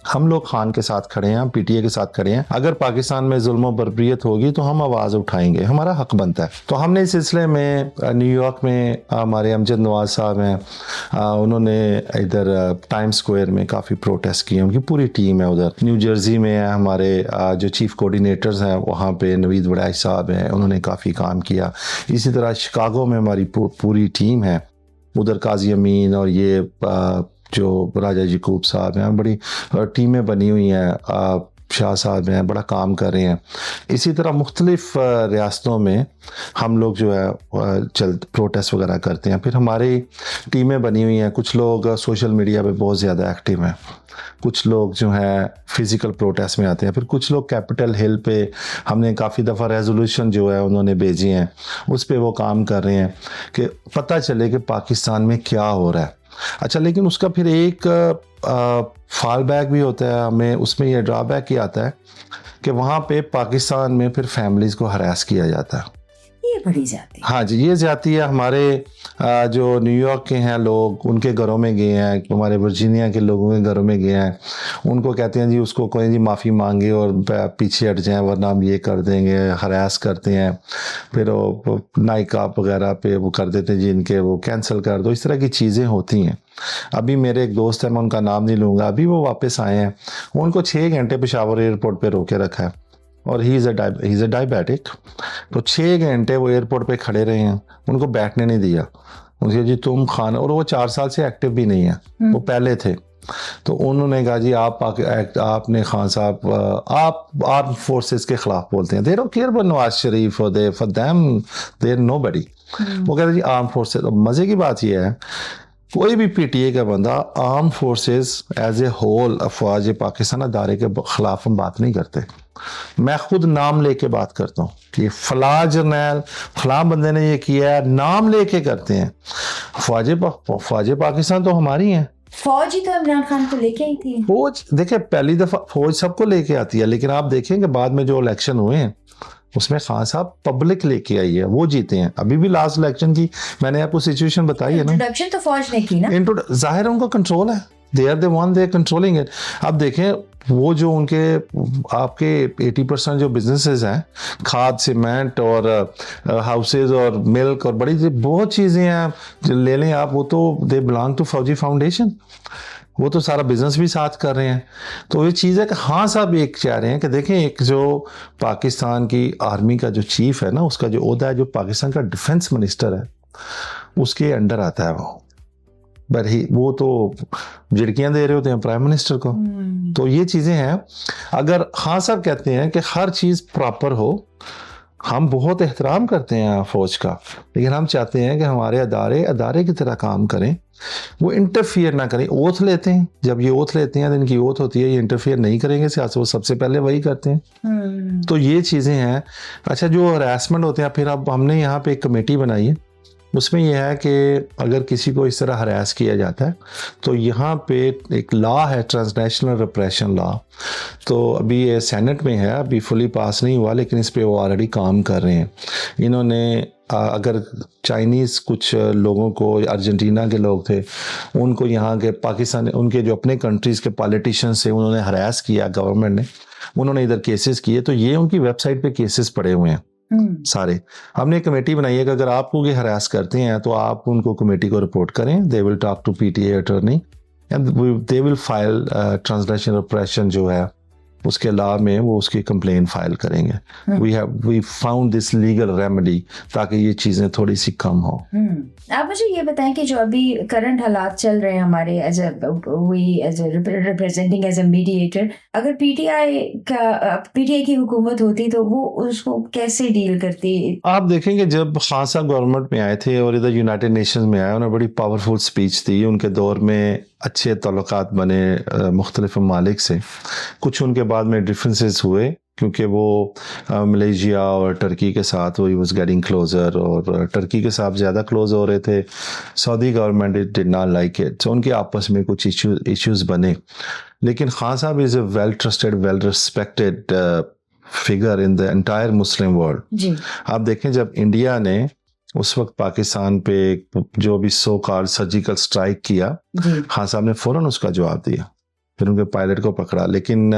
हम लोग खान के साथ खड़े हैं, हम PTI के साथ खड़े हैं। अगर पाकिस्तान में जुल्म बर्बरियत होगी तो हम आवाज़ उठाएंगे, हमारा हक बनता है। तो हमने इस सिलसिले में न्यूयॉर्क में हमारे अमजद नवाज साहब हैं, उन्होंने इधर टाइम स्क्वायर में काफ़ी प्रोटेस्ट किए, उनकी पूरी टीम है। उधर न्यू जर्सी में है हमारे जो चीफ कोऑर्डिनेटर्स हैं, वहाँ पे नवीद वड़ाइश साहब हैं, उन्होंने काफ़ी काम किया। इसी तरह शिकागो में हमारी पूरी टीम है, उधर काजी अमीन और ये जो राजा यकूब साहब हैं, बड़ी टीमें बनी हुई हैं, शाह साहब हैं, बड़ा काम कर रहे हैं। इसी तरह मुख्तलिफ रियासतों में हम लोग जो है प्रोटेस्ट वगैरह करते हैं। फिर हमारी टीमें बनी हुई हैं, कुछ लोग सोशल मीडिया पे बहुत ज़्यादा एक्टिव हैं, कुछ लोग जो हैं फिज़िकल प्रोटेस्ट में आते हैं, फिर कुछ लोग कैपिटल हिल पे, हमने काफ़ी दफ़ा रेजोल्यूशन जो है उन्होंने भेजी हैं, उस पर वो काम कर रहे हैं कि पता चले कि पाकिस्तान में क्या हो रहा है। अच्छा, लेकिन उसका फिर एक फॉल बैक भी होता है हमें, उसमें यह ड्रॉबैक ही आता है कि वहाँ पे पाकिस्तान में फिर फैमिलीज़ को हरास किया जाता है। ये बड़ी जाती है। हाँ जी, ये जाती है। हमारे जो न्यूयॉर्क के हैं लोग, उनके घरों में गए हैं, हमारे वर्जीनिया के लोगों के घरों में गए हैं, उनको कहते हैं जी उसको कोई जी माफ़ी मांगे और पीछे हट जाएं वरना हम ये कर देंगे, हरास करते हैं, फिर वो नाइक आप वगैरह पे वो कर देते हैं जी इनके वो कैंसिल कर दो, इस तरह की चीज़ें होती हैं। अभी मेरे एक दोस्त है, मैं उनका नाम नहीं लूँगा, अभी वो वापस आए हैं, उनको 6 घंटे पेशावर एयरपोर्ट पर रोके रखा है और ही इज़ अ डायबिटिक। तो 6 घंटे वो एयरपोर्ट पे खड़े रहे हैं, उनको बैठने नहीं दिया। उनसे जी तुम खाना, और वो 4 साल से एक्टिव भी नहीं है, वो पहले थे। तो उन्होंने कहा जी आपने खान साहब आप आर्म फोर्सेस के खिलाफ बोलते हैं, they don't care about Nawaz Sharif और they for them they are nobody. वो कहते जी आर्म फोर्सेस। मज़े की बात यह है कोई भी पीटीए का बंदा arm forces as a whole अफवाज पाकिस्तान अदारे के खिलाफ हम बात नहीं करते। मैं खुद नाम लेके बात करता हूँ कि फला जर्नैल फला बंदे ने ये किया है, नाम लेके करते हैं। फौज पाकिस्तान तो हमारी है। फौज ही तो इमरान खान को लेके आई थी। फौज देखिए पहली दफा फौज सबको लेके आती है, लेकिन आप देखेंगे बाद में जो इलेक्शन हुए हैं उसमें खान साहब पब्लिक लेके आई है, वो जीते हैं। अभी भी लास्ट इलेक्शन की मैंने आपको सिचुएशन बताई है ना, इंट्रोडक्शन तो फौज ने की ना। जाहिर है उनको कंट्रोल है, they are the one they controlling it. अब देखें वो जो उनके आपके 80% जो बिजनेसेस हैं, खाद सीमेंट और हाउसेज और मिल्क और बड़ी बहुत चीज़ें हैं जो ले लें आप, वो तो दे बिलोंग टू फौजी फाउंडेशन, वो तो सारा बिजनेस भी साथ कर रहे हैं। तो ये चीज़ है कि हाँ साहब एक चाह रहे हैं कि देखें एक जो पाकिस्तान की आर्मी का जो चीफ है ना, उसका जो ओहदा है, जो पाकिस्तान का डिफेंस मिनिस्टर है, उसके अंडर आता है वो, बट वो तो झिड़कियां दे रहे होते हैं प्राइम मिनिस्टर को। तो ये चीज़ें हैं। अगर हाँ साहब कहते हैं कि हर चीज़ प्रॉपर हो, हम बहुत एहतराम करते हैं फौज का, लेकिन हम चाहते हैं कि हमारे अदारे की तरह काम करें, वो इंटरफियर ना करें। ओथ लेते हैं, जब ये ओथ लेते हैं तो इनकी ओथ होती है ये इंटरफियर नहीं करेंगे सियासत, वो सबसे पहले वही करते हैं। तो ये चीज़ें हैं। अच्छा जो हरासमेंट होते हैं, फिर अब हमने यहाँ पे एक कमेटी बनाई है, उसमें यह है कि अगर किसी को इस तरह हरास किया जाता है तो यहाँ पे एक लॉ है, ट्रांसनेशनल रिप्रेशन लॉ। तो अभी ये सेनेट में है, अभी फुली पास नहीं हुआ, लेकिन इस पे वो ऑलरेडी काम कर रहे हैं। इन्होंने अगर चाइनीज़ कुछ लोगों को, अर्जेंटीना के लोग थे, उनको यहाँ के पाकिस्तान उनके जो अपने कंट्रीज़ के पॉलिटिशियंस से उन्होंने हरास किया, गवर्नमेंट ने, उन्होंने इधर केसेस किए, तो ये उनकी वेबसाइट पे केसेस पड़े हुए हैं सारे। हमने एक कमेटी बनाई है कि अगर आपको ये हरास करते हैं तो आप उनको कमेटी को रिपोर्ट करें, they will talk to PTA attorney and they will file translation operation जो है उसके लॉ में वो उसकी कंप्लेन फाइल करेंगे। We found this legal remedy ताकि ये चीज़ें थोड़ी सी कम हो। आप मुझे ये बताएं कि जो अभी करंट हालात चल रहे हैं हमारे as a representing as a mediator, अगर पीटीआई की हुकूमत होती तो वो उसको कैसे डील करती? आप देखेंगे जब खान साहब गवर्नमेंट में आए थे और इधर यूनाइटेड नेशंस में आए, उन्होंने बड़ी पावरफुल स्पीच दी। उनके दौर में अच्छे ताल्लुकात बने मुख्तलिफ ममालिक से। कुछ उनके बाद में डिफरेंसेस हुए क्योंकि वो मलेशिया और टर्की के साथ वो वाज गेटिंग क्लोजर, और टर्की के साथ ज़्यादा क्लोज हो रहे थे। Saudi government did not like it, तो उनके आपस में कुछ इश्यूज़ बने। लेकिन खान साहब is a well trusted, well respected figure in the entire Muslim world. आप देखें जब इंडिया ने उस वक्त पाकिस्तान पे जो भी सो कॉल्ड सर्जिकल स्ट्राइक किया, खान साहब ने फौरन उसका जवाब दिया, फिर उनके पायलट को पकड़ा। लेकिन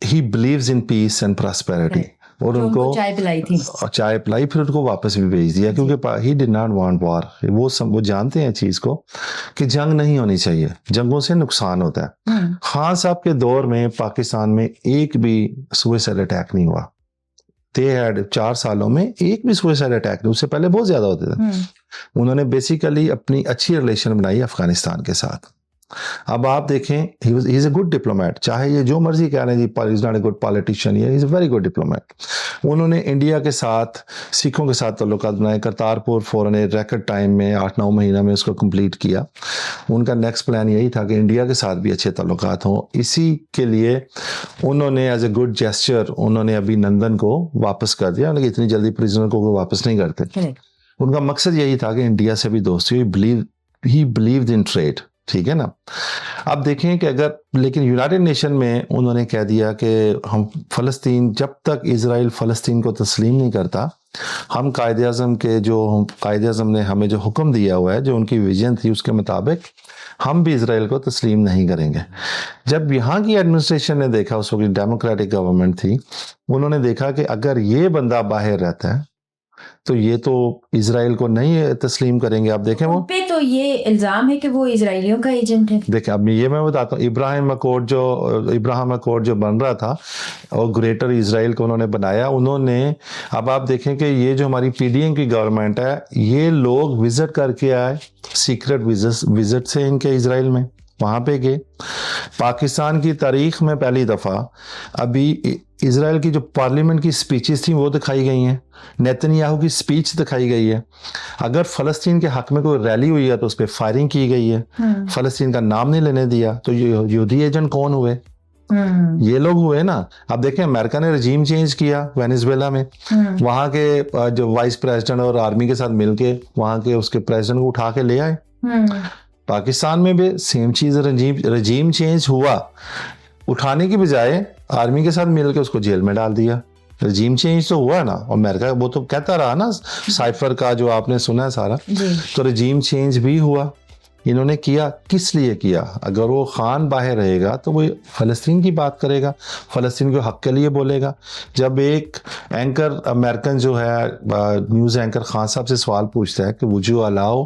he believes in peace and prosperity, और उनको चाय पिलाई, फिर उनको वापस भी भेज दिया क्योंकि he did not want war. वो जानते हैं चीज़ को कि जंग नहीं होनी चाहिए, जंगों से नुकसान होता है। खान साहब के दौर में पाकिस्तान में एक भी सुसाइड अटैक नहीं हुआ। 4 सालों में एक भी सुसाइड अटैक नहीं, उससे पहले बहुत ज्यादा होते थे। उन्होंने बेसिकली अपनी अच्छी रिलेशन बनाई अफगानिस्तान के साथ। अब आप देखें he is a good diplomat, चाहे ये जो मर्जी कह रहे हैं he is not a good politician, he is a very good diplomat. उन्होंने इंडिया के साथ, सिखों के साथ ताल्लुकात बनाए। करतारपुर फौरन रैकेट टाइम में 8-9 महीना में उसको कंप्लीट किया। उनका नेक्स्ट प्लान यही था कि इंडिया के साथ भी अच्छे ताल्लुकात हों। इसी के लिए उन्होंने एज ए गुड जेस्चर उन्होंने अभी नंदन को वापस कर दिया, लेकिन इतनी जल्दी प्रिजनर को वापस नहीं करते। उनका मकसद यही था कि इंडिया से भी दोस्ती, ही बिलीव्ड इन ट्रेड, ठीक है ना। आप देखें कि अगर, लेकिन यूनाइटेड नेशन में उन्होंने कह दिया कि हम फ़लस्तीन, जब तक इजराइल फ़लस्तीन को तस्लीम नहीं करता हम कायदे आज़म के जो कायदे आज़म ने हमें जो हुक्म दिया हुआ है, जो उनकी विजन थी, उसके मुताबिक हम भी इसराइल को तस्लीम नहीं करेंगे। जब यहाँ की एडमिनिस्ट्रेशन ने देखा, उस वक्त डेमोक्रेटिक गवर्नमेंट थी, उन्होंने देखा कि अगर ये बंदा बाहर रहता है तो ये तो इसराइल को नहीं तस्लीम करेंगे। आप देखें, वो पे तो ये इल्जाम है कि वो इजरायलियों का एजेंट है। देखें, अब ये मैं बताता हूँ, इब्राहिम अकॉर्ड जो बन रहा था और ग्रेटर इसराइल को उन्होंने बनाया, उन्होंने, अब आप देखें कि ये जो हमारी पीडीएम की गवर्नमेंट है, ये लोग विजिट करके आए, सीक्रेट विजिट से इनके इसराइल में, वहाँ पे गए। पाकिस्तान की तारीख में पहली दफ़ा अभी इसराइल की जो पार्लियामेंट की स्पीचेस थी वो दिखाई गई हैं, नेतन्याहू की स्पीच दिखाई गई है। अगर फ़लस्तीन के हक में कोई रैली हुई है तो उस पर फायरिंग की गई है, फ़लस्तीन का नाम नहीं लेने दिया। तो ये यहूदी एजेंट कौन हुए? ये लोग हुए ना। अब देखें, अमेरिका ने रजीम चेंज किया वेनेजुएला में, वहाँ के जो वाइस प्रेसिडेंट और आर्मी के साथ मिलके वहाँ के उसके प्रेसिडेंट को उठा के ले आए। पाकिस्तान में भी सेम चीज़, रजीम चेंज हुआ, उठाने की बजाय आर्मी के साथ मिलके उसको जेल में डाल दिया। रजीम चेंज तो हुआ ना, और अमेरिका वो तो कहता रहा ना, साइफर का जो आपने सुना है सारा, तो रजीम चेंज भी हुआ। इन्होंने किया, किस लिए किया? अगर वो खान बाहर रहेगा तो वो फ़लस्तीन की बात करेगा, फ़लस्तीन के हक़ के लिए बोलेगा। जब एक एंकर अमेरिकन जो है, न्यूज़ एंकर खान साहब से सवाल पूछता है कि would you allow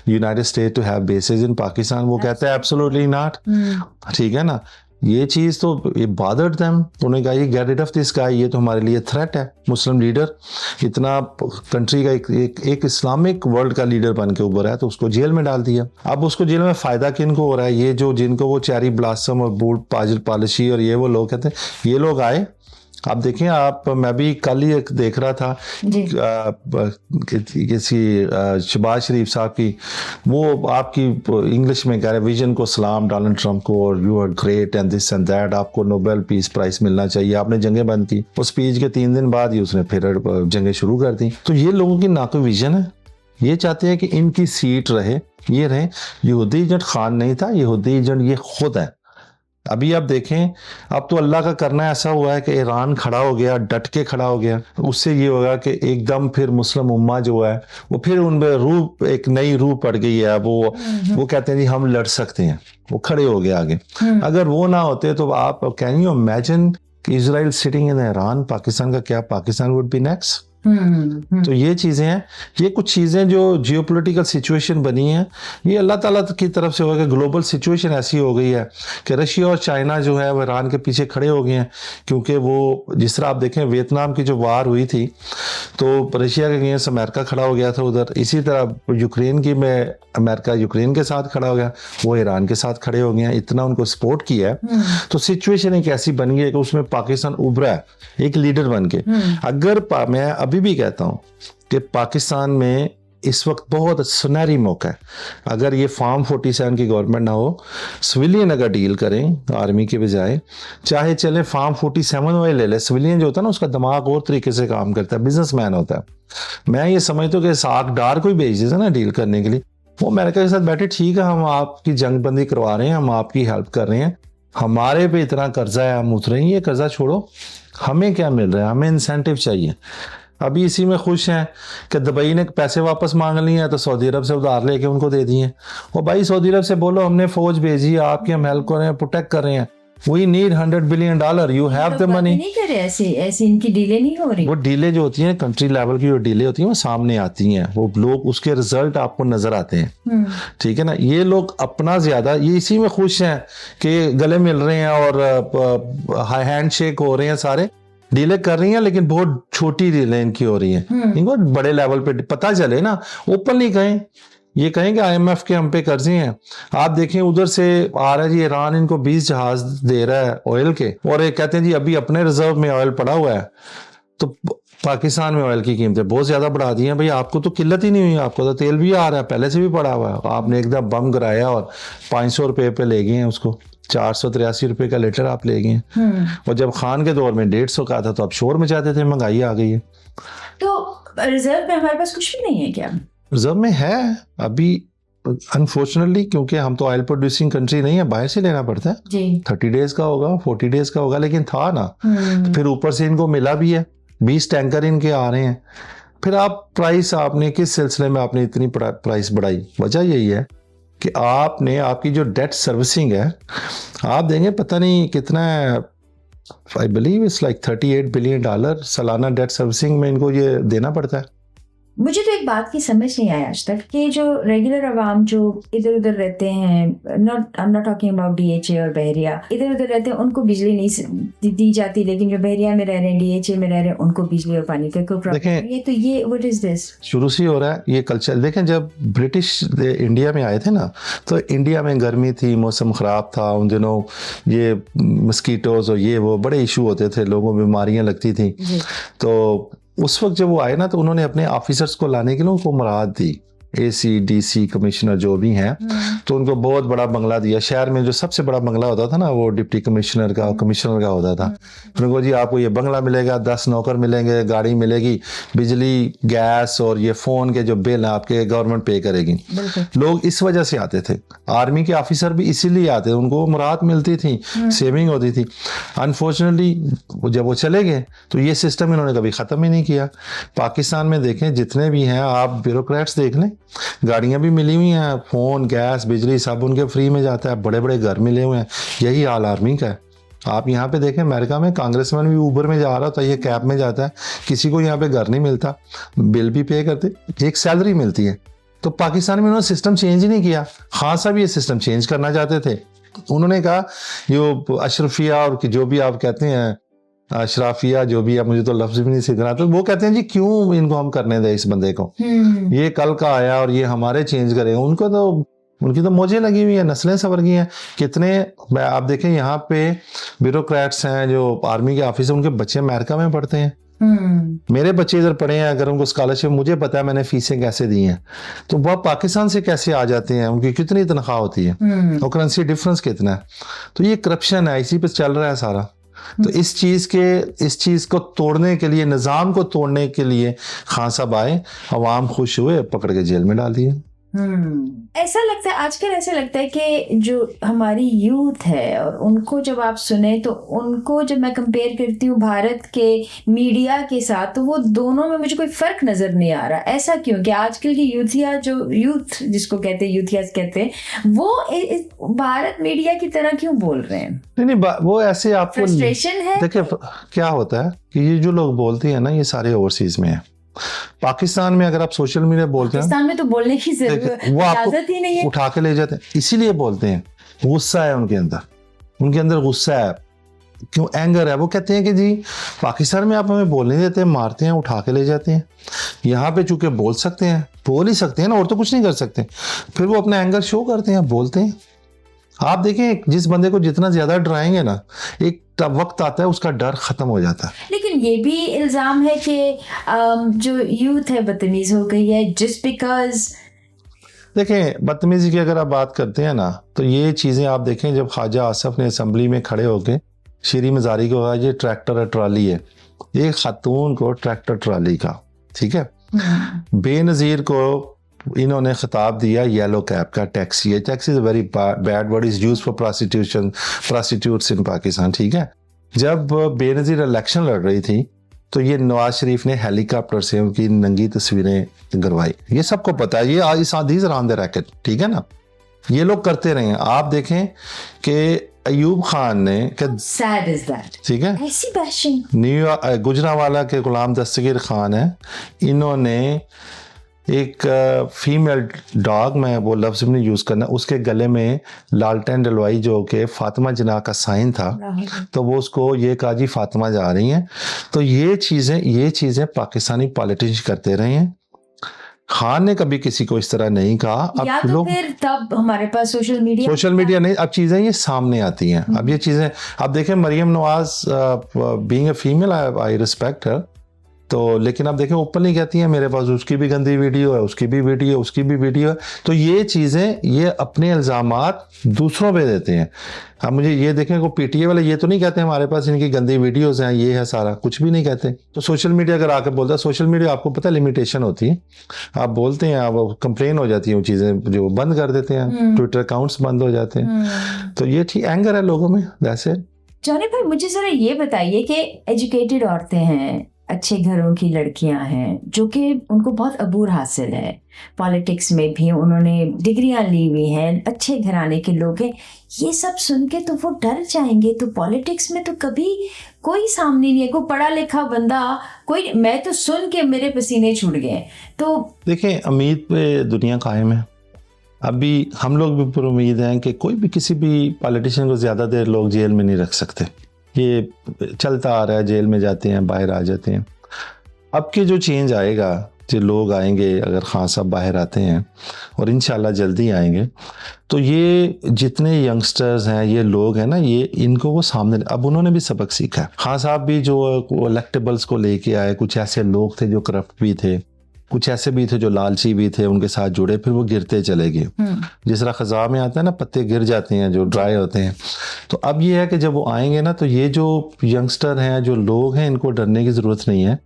United State to have bases in Pakistan, वो कहता है एब्सोल्युटली नॉट। ठीक है ना, ये चीज़ तो ये बॉदर्ड देम। उन्होंने कहा ये get rid of this guy, ये तो हमारे लिए थ्रेट है। मुस्लिम लीडर इतना कंट्री का एक इस्लामिक वर्ल्ड का लीडर बन के उभरा है, तो उसको जेल में डाल दिया। अब उसको जेल में फ़ायदा किन को हो रहा है? ये जो जिनको वो चेरी ब्लॉसम और बूट पाजिल पॉलिसी और ये वो लोग कहते हैं, ये लोग आए। आप देखें, मैं भी कल ही एक देख रहा था किसी शहबाज शरीफ साहब की, वो आपकी इंग्लिश में कह रहे विजन को सलाम डोनाल्ड ट्रंप को, और you are great and this and that, आपको नोबेल पीस प्राइज मिलना चाहिए, आपने जंगें बंद की। उस स्पीच के 3 दिन बाद ही उसने फिर जंगें शुरू कर दी। तो ये लोगों की ना कोई विजन है, ये चाहते हैं कि इनकी सीट रहे, ये रहे। यहूदी एजेंट खान नहीं था, यहूदी एजेंट ये खुद है। अभी आप देखें, अब तो अल्लाह का करना ऐसा हुआ है कि ईरान खड़ा हो गया, डट के खड़ा हो गया। उससे ये होगा कि एकदम फिर मुस्लिम उम्मा जो है वो फिर उनमें रूह, एक नई रूह पड़ गई है। वो कहते हैं जी हम लड़ सकते हैं, वो खड़े हो गए आगे। अगर वो ना होते तो आप कैन यू इमेजिन कि Israel sitting in Iran, Pakistan का क्या, पाकिस्तान वुड बी नेक्स्ट। तो ये चीज़ें हैं, ये कुछ चीज़ें जो जियोपॉलिटिकल सिचुएशन बनी है, ये अल्लाह ताला की तरफ से होगा कि ग्लोबल सिचुएशन ऐसी हो गई है कि रशिया और चाइना जो है वो ईरान के पीछे खड़े हो गए हैं। क्योंकि वो, जिस तरह आप देखें, वियतनाम की जो वार हुई थी तो रशिया के अगेंस्ट अमेरिका खड़ा हो गया था उधर। इसी तरह यूक्रेन की में अमेरिका यूक्रेन के साथ खड़ा हो गया, वो ईरान के साथ खड़े हो गए हैं, इतना उनको सपोर्ट किया है। तो सिचुएशन एक ऐसी बन गई है कि उसमें पाकिस्तान उभरा है एक लीडर बन के। अगर मैं अभी भी कहता हूं कि पाकिस्तान में इस वक्त बहुत सुनहरी मौका है। अगर ये फार्म 47 की गवर्नमेंट ना हो, सिविलियन अगर डील करें आर्मी के बजाय, चाहे चले फार्म 47 वाले ले ले। सिविलियन जो होता है ना, उसका दिमाग और तरीके से काम करता है, बिजनेसमैन होता है। मैं ये समझता हूँ कि साक डार कोई भेज देता ना डील करने के लिए, वो अमेरिका के साथ बैठे, ठीक है हम आपकी जंगबंदी करवा रहे हैं, हम आपकी हेल्प कर रहे हैं, हमारे पे इतना कर्जा है, हम उतरे ही, ये कर्जा छोड़ो, हमें क्या मिल रहा है, हमें इंसेंटिव चाहिए। अभी इसी में खुश हैं कि दुबई ने पैसे वापस मांग लिए हैं तो सऊदी अरब से उधार लेके उनको दे दिए। और भाई सऊदी अरब से बोलो हमने फौज भेजी है, आपकी हम हेल्प कर रहे हैं, प्रोटेक्ट कर रहे हैं, we need $100 billion, you have the money. नहीं करे ऐसी इनकी डीले नहीं हो रही। वो डीले जो होती हैं, कंट्री लेवल की जो डीले होती हैं, वो सामने आती हैं, वो लोग उसके रिजल्ट आपको नजर आते हैं। ठीक है ना, ये लोग अपना ज्यादा, ये इसी में खुश हैं कि गले मिल रहे हैं और हैंड शेक हो रहे हैं, सारे डीले कर रही हैं, लेकिन बहुत छोटी डीले इनकी हो रही हैं। इनको बड़े लेवल पे पता चले ना, ओपनली कहें, ये कहेंगे IMF के हम पे कर्जे हैं। आप देखें उधर से आ रहा है जी, ईरान इनको 20 जहाज दे रहा है ऑयल के, और ये कहते हैं जी अभी अपने रिजर्व में ऑयल पड़ा हुआ है। तो पाकिस्तान में ऑयल की कीमतें बहुत ज्यादा बढ़ा दी हैं। भाई आपको तो किल्लत ही नहीं हुई, आपको तो तेल भी आ रहा है, पहले से भी पड़ा हुआ है, आपने एकदम बम गिराया और 500 रुपए पे ले गए हैं उसको, 483 रुपए का लीटर आप ले गए हैं। और जब खान के दौर में 150 का था तो आप शोर मचाते थे, महंगाई आ गई है। तो रिजर्व में हमारे पास कुछ भी नहीं है क्या? रिजर्व में है अभी अनफॉर्चुनेटली, क्योंकि हम तो ऑयल प्रोड्यूसिंग कंट्री नहीं है, बाहर से लेना पड़ता है जी। 30 डेज का होगा, 40 डेज का होगा, लेकिन था ना। तो फिर ऊपर से इनको मिला भी है, 20 टैंकर इनके आ रहे हैं, फिर आप प्राइस आपने किस सिलसिले में आपने इतनी प्राइस बढ़ाई? वजह यही है कि आपने आपकी जो डेट सर्विसिंग है आप देंगे पता नहीं कितना, I believe it's like $38 billion सालाना डेट सर्विसिंग में इनको ये देना पड़ता है। मुझे तो एक बात की समझ नहीं आई आज तक कि जो रेगुलर अवाम जो इधर उधर रहते हैं, आई am not talking about DHA और बहरिया, इधर उधर रहते हैं उनको बिजली नहीं दी जाती, लेकिन जो बहरिया में रह रहे हैं, डीएचए में रह रहे हैं, उनको बिजली और पानी का कोई प्रॉब्लम नहीं है। तो ये व्हाट इज दिस? शुरू से हो रहा है ये कल्चर। देखें जब ब्रिटिश इंडिया में आए थे ना, तो इंडिया में गर्मी थी, मौसम ख़राब था, उन दिनों ये मस्कीटोज और ये वो बड़े इशू होते थे, लोगों को बीमारियाँ लगती थी। तो उस वक्त जब वो आए ना, तो उन्होंने अपने ऑफिसर्स को लाने के लिए उनको मुराद दी, AC DC कमिश्नर जो भी हैं, तो उनको बहुत बड़ा बंगला दिया। शहर में जो सबसे बड़ा बंगला होता था ना, वो डिप्टी कमिश्नर का कमिश्नर का होता था। उनको जी आपको ये बंगला मिलेगा, 10 नौकर मिलेंगे, गाड़ी मिलेगी, बिजली गैस और ये फ़ोन के जो बिल हैं आपके गवर्नमेंट पे करेगी। लोग इस वजह से आते थे, आर्मी के ऑफिसर भी इसीलिए आते थे, उनको मुराद मिलती थी, सेविंग होती थी। अनफॉर्चुनेटली जब वो चले गए तो ये सिस्टम इन्होंने कभी ख़त्म ही नहीं किया। पाकिस्तान में देखें जितने भी हैं, आप ब्यूरोक्रेट्स देख लें, गाड़ियां भी मिली हुई हैं, फोन गैस बिजली सब उनके फ्री में जाता है, बड़े बड़े घर मिले हुए हैं। यही हाल आर्मी का है। आप यहाँ पे देखें अमेरिका में कांग्रेसमैन भी ऊबर में जा रहा होता है, ये कैब में जाता है, किसी को यहाँ पे घर नहीं मिलता, बिल भी पे करते, एक सैलरी मिलती है। तो पाकिस्तान में उन्होंने सिस्टम चेंज ही नहीं किया। खान साहब ये सिस्टम चेंज करना चाहते थे। उन्होंने कहा जो अशरफिया और जो भी आप कहते हैं अशराफिया, जो भी है, मुझे तो लफ्ज भी नहीं सीख रहा, तो वो कहते हैं जी क्यों इनको हम करने दें इस बंदे को, ये कल का आया और ये हमारे चेंज करेगा। उनको तो उनकी तो मौजें लगी हुई है, नस्लें सवर गई हैं। कितने आप देखें यहाँ पे ब्यूरोक्रेट्स हैं जो आर्मी के ऑफिसर, उनके बच्चे अमेरिका में पढ़ते हैं। मेरे बच्चे इधर पढ़े हैं, अगर उनको स्कॉलरशिप, मुझे पता है मैंने फीसें कैसे दी हैं, तो वह पाकिस्तान से कैसे आ जाते हैं, उनकी कितनी तनख्वाह होती है और करेंसी डिफरेंस कितना है। तो ये करप्शन है, इसी पे चल रहा है सारा। तो इस चीज को तोड़ने के लिए, निजाम को तोड़ने के लिए खान साहब आए, अवाम खुश हुए, पकड़ के जेल में डाल दिए। ऐसा लगता है आजकल, ऐसा लगता है कि जो हमारी यूथ है और उनको जब आप सुने, तो उनको जब मैं कंपेयर करती हूँ भारत के मीडिया के साथ, तो वो दोनों में मुझे कोई फर्क नजर नहीं आ रहा। ऐसा क्यों कि आजकल की यूथिया, जो यूथ जिसको कहते हैं, यूथियास कहते हैं, वो भारत मीडिया की तरह क्यों बोल रहे हैं? नहीं, वो ऐसे आपको फ्रस्ट्रेशन है। देखिए क्या होता है कि ये जो लोग बोलते हैं ना, ये सारे ओवरसीज में है। पाकिस्तान में अगर आप सोशल मीडिया बोलते हैं, पाकिस्तान में तो बोलने की इजाजत ही नहीं है, उठा के ले जाते हैं, इसीलिए बोलते हैं। गुस्सा है उनके अंदर गुस्सा है। क्यों? एंगर है। वो कहते हैं कि जी पाकिस्तान में आप हमें बोलने देते हैं, मारते हैं, उठा के ले जाते हैं। यहाँ पे चूंकि बोल सकते हैं, बोल ही सकते हैं ना, और तो कुछ नहीं कर सकते, फिर वो अपना एंगर शो करते हैं, बोलते हैं। आप देखें जिस बंदे को जितना ज्यादा डराएंगे ना, एक वक्त आता है उसका डर खत्म हो जाता है। लेकिन ये भी इल्जाम है कि जो यूथ है बदतमीज हो गई है, जस्ट बिकॉज। देखें बदतमीजी की अगर आप बात करते हैं ना, तो ये चीजें आप देखें, जब ख्वाजा आसफ ने असम्बली में खड़े होके शीरी मजारी को कहा ये ट्रैक्टर है, ट्रॉली है, एक खातून को ट्रैक्टर ट्रॉली का, ठीक है, बेनजीर को इन्होंने खिताब दिया येलो कैब का, टैक्सी है। Taxi is very bad word, is used for prostitutes in Pakistan, ठीक है। जब बेनजीर इलेक्शन लड़ रही थी, तो ये नवाज शरीफ ने हेलीकॉप्टर से उनकी नंगी तस्वीरें करवाई। ये सबको पता है, ये इस these are on the racket, ठीक है ना, ये लोग करते रहे हैं। आप देखें कि अयूब खान ने, ठीक है, ऐसी बैशिंग, न्यूयॉर्क गुजरावाला के गुलाम दस्तगीर खान है, इन्होंने एक फीमेल डॉग, मैं वो लफ्ज़ नहीं यूज़ करना, उसके गले में लालटेन डलवाई जो कि फातिमा जना का साइन था, तो वो उसको ये कहा जी फातिमा जा रही हैं। तो ये चीज़ें पाकिस्तानी पॉलिटिशियन करते रहे हैं। खान ने कभी किसी को इस तरह नहीं कहा। अब या तो फिर तब हमारे पास सोशल मीडिया नहीं, अब चीज़ें ये सामने आती हैं। अब ये चीज़ें आप देखें, Maryam Nawaz being a female, I respect her, तो लेकिन आप देखें ओपनली कहती हैं मेरे पास उसकी भी गंदी वीडियो है, उसकी भी वीडियो है। तो ये चीज़ें, ये अपने इल्ज़ामात दूसरों पे देते हैं। अब मुझे ये देखें को पीटीए वाले ये तो नहीं कहते हमारे पास इनकी गंदी वीडियोस हैं, ये है सारा, कुछ भी नहीं कहते। तो सोशल मीडिया अगर आकर बोलता है, सोशल मीडिया आपको पता है लिमिटेशन होती है, आप बोलते हैं, आप कंप्लेन हो जाती है, वो चीज़ें जो बंद कर देते हैं, ट्विटर अकाउंट्स बंद हो जाते हैं। तो ये ठीक एंगर है लोगों में। वैसे जॉनी भाई मुझे जरा ये बताइए कि एजुकेटेड औरतें हैं, अच्छे घरों की लड़कियां हैं जो कि उनको बहुत अबूर हासिल है, पॉलिटिक्स में भी उन्होंने डिग्रियां ली हुई हैं, अच्छे घराने के लोग हैं, ये सब सुन के तो वो डर जाएंगे। तो पॉलिटिक्स में तो कभी कोई सामने नहीं है, कोई पढ़ा लिखा बंदा, कोई, मैं तो सुन के मेरे पसीने छूट गए। तो देखें, उम्मीद पे दुनिया कायम है। अभी हम लोग भी पूरी उम्मीद हैं कि कोई भी किसी भी पॉलिटिशियन को ज़्यादा देर लोग जेल में नहीं रख सकते। ये चलता आ रहा है, जेल में जाते हैं, बाहर आ जाते हैं। अब के जो चेंज आएगा, जो लोग आएंगे, अगर खान साहब बाहर आते हैं और इंशाल्लाह जल्दी आएंगे, तो ये जितने यंगस्टर्स हैं, ये लोग हैं ना, ये इनको वो सामने, अब उन्होंने भी सबक सीखा है। खान साहब भी जो इलेक्टेबल्स को लेके आए, कुछ ऐसे लोग थे जो करप्ट भी थे, कुछ ऐसे भी थे जो लालची भी थे, उनके साथ जुड़े, फिर वो गिरते चले गए। जिस तरह खज़ां में आता है ना, पत्ते गिर जाते हैं जो ड्राई होते हैं। तो अब ये है कि जब वो आएंगे ना, तो ये जो यंगस्टर हैं, जो लोग हैं, इनको डरने की ज़रूरत नहीं है।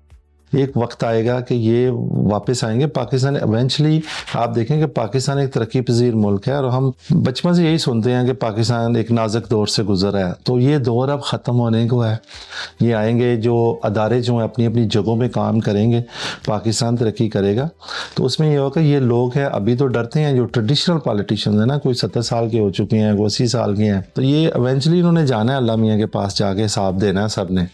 एक वक्त आएगा कि ये वापस आएंगे। पाकिस्तान इवेंचुअली, आप देखें कि पाकिस्तान एक तरक्की पजीर मुल्क है, और हम बचपन से यही सुनते हैं कि पाकिस्तान एक नाजुक दौर से गुजरा है। तो ये दौर अब ख़त्म होने को है। ये आएंगे, जो अदारे जो हैं अपनी अपनी जगहों में काम करेंगे, पाकिस्तान तरक्की करेगा। तो उसमें ये होगा, ये लोग हैं अभी तो डरते हैं, जो ट्रेडिशनल पॉलिटिशियन है ना, कोई 70 साल के हो चुके हैं, कोई 80 साल के हैं, तो ये इवेंचुअली इन्होंने जाना है अल्लाह मियाँ के पास, जाके हिसाब देना है सब ने।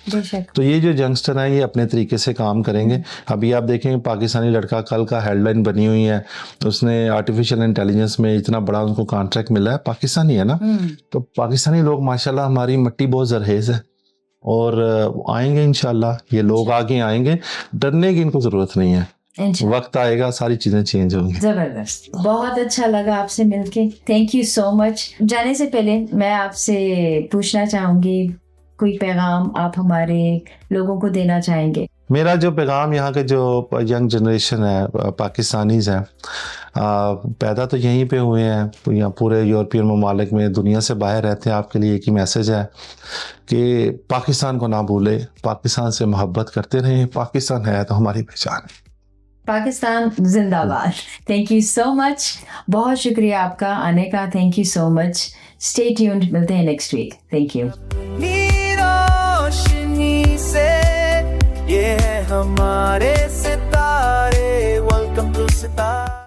तो ये जो यंगस्टर हैं, ये अपने तरीके से काम करेंगे। अभी आप देखेंगे, पाकिस्तानी लड़का, कल का हेडलाइन बनी हुई है, उसने आर्टिफिशियल इंटेलिजेंस में इतना बड़ा उनको कॉन्ट्रैक्ट मिला है, पाकिस्तानी है ना। तो पाकिस्तानी लोग माशाल्लाह, हमारी मिट्टी बहुत जरहेज है, और आएंगे इंशाल्लाह, ये लोग आगे आएंगे, डरने की इनको जरूरत नहीं है। वक्त आएगा, सारी चीजें चेंज होंगी। जबरदस्त, बहुत अच्छा लगा आपसे मिलके, थैंक यू सो मच। जाने से पहले मैं आपसे पूछना चाहूंगी, कोई पैगाम आप हमारे लोगों को देना चाहेंगे? मेरा जो पैगाम यहाँ के जो यंग जनरेशन है, पाकिस्तानीज़ हैं, पैदा तो यहीं पे हुए हैं, तो यहाँ पूरे यूरोपियन ममालिक में, दुनिया से बाहर रहते हैं, आपके लिए एक ही मैसेज है कि पाकिस्तान को ना भूले, पाकिस्तान से मोहब्बत करते रहें, पाकिस्तान है तो हमारी पहचान है। पाकिस्तान जिंदाबाद। थैंक यू सो मच, बहुत शुक्रिया आपका आने का, thank you so much. Stay tuned, मिलते हैं नेक्स्ट वीक। Thank you. रोशनी से ये है हमारे सितारे, वेलकम टू सितारे।